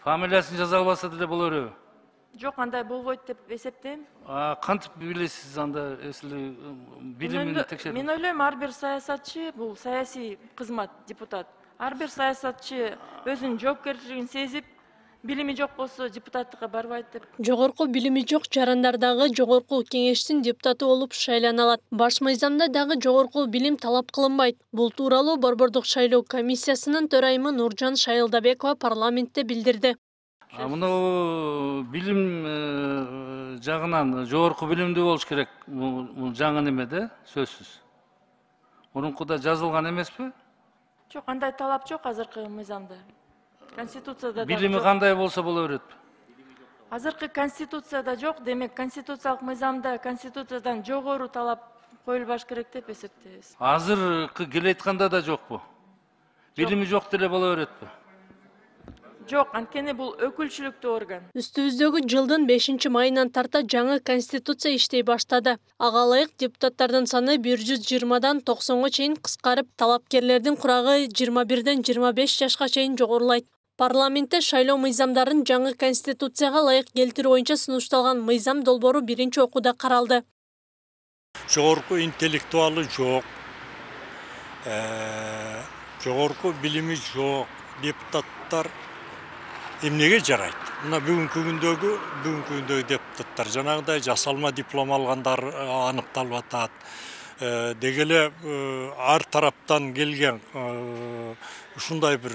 Фамилиясын жаза албаса деле боло береби? Жок, андай болбойт деп эсептейм. Кантип билесиз анда билимин текшерип? Мен ойлойм, ар бир саясатчы, бул саясий кызмат, депутат. Ар бир саясатчы өзүнүн жоопкерчилигин сезип, билими жок болсо депутаттыкка барбайт деп. Жогорку билими жок жарандар дагы жогорку кеңештин депутаты болуп шайлана алат. Баш мыйзамда дагы жогорку билим талап кылынбайт. Бул тууралуу Борбордук шайлоо комиссиясынын төрайымы Нуржан Шайылдабекова парламентте билдирди. Мына билим жагынан жогорку билимдүү болуш керек. Бул жаңы неме да, сөзсүз. Мурункуда жазылган эмеспи? Жок, андай талап жок азыркы мыйзамда. Конституцияда да Билими кандай болсо боло берет. Азыркы конституцияда жок, демек конституциялык мыйзамда конституциядан жогору талап коюлбаш керек деп эсептейбиз. Азыркы келе айтканда да жокпу? Билими жок деле боло беретпи? Жок, анткени бул өкүлчүлүктүү орган. Үстүбүздөгү жылдын 5-майынан тарта жаңы конституция иштей баштады. Ага ылайык депутаттардын саны 120дан 90га чейин кыскарып, талапкерлердин курагы 21ден 25 жашка чейин жогорулайт. Парламентте шайлоо мыйзамдарын жаңы конституцияга ылайык келтирүү боюнча сунушталган мыйзам долбоору биринчи окууда каралды. Жогорку интеллектуалы жок, жогорку билими жок депутаттар эмнеге жарайт? Мына бүгүнкү күндөгү депутаттар жанагыдай жасалма диплом алгандар аныкталып атат. Дегеле ар тараптан келген ушундай бир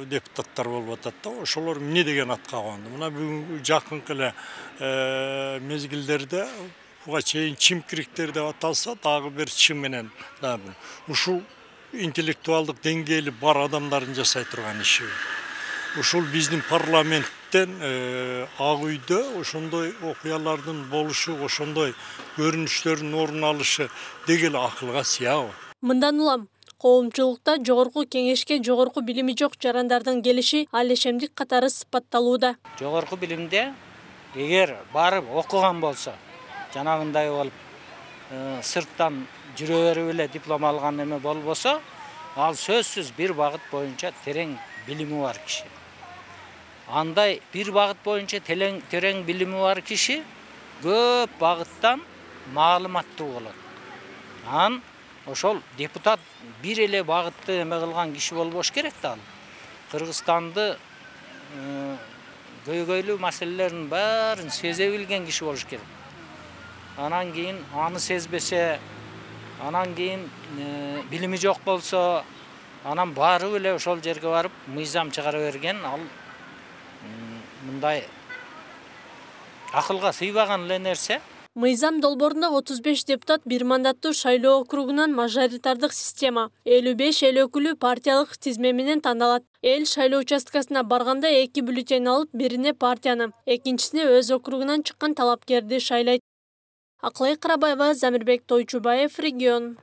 депутаттар болуп атат да, ошолор эмне деген атка конду. Мына бүгүнкү жакынкы эле мезгилдерде буга чейин чимкириктер деп аталса, дагы бир чим менен ушул интеллектуалдык деңгээли бар адамдардын жасай турган иши. Ушул биздин парламенттен Ак үйдө ошондой окуялардын болушу, ошондой көрүнүштөрдүн орун алышы дегеле акылга сыябы. Мындан улам коомчулукта жогорку кеңешке жогорку билими жок жарандардын келиши ал ишемдик катары сыпатталууда. Жогорку билимде эгер барып окуган болсо, жанагындай болуп сырттан жүрө берип эле диплом алган эме болбосо, ал сөзсүз бир багыт боюнча терең билими бар киши. Андай бир багыт боюнча терең билими бар киши көп багыттан маалыматтуу болот. Ошол депутат бир эле багытты эме кылган киши болбош керек да. Кыргызстанды көйгөйлүү маселелердин баарын сезе билген киши болуш керек. Анан кийин аны сезбесе, анан кийин билими жок болсо, анан барып эле ошол жерге барып мыйзам чыгара берген, ал мындай акылга сыйбаган эле нерсе. Мыйзам долбоорунда 35 депутат бир мандаттуу шайлоо округунан мажоритардык система, 55 эл өкүлү партиялык тизме менен тандалат. Эл шайлоо участкасына барганда 2 бюллетень алып, бирине партияны, экинчисине өз округунан чыккан талапкерди шайлайт. Акылай Карабаева, Замирбек Тойчубаев, Регион.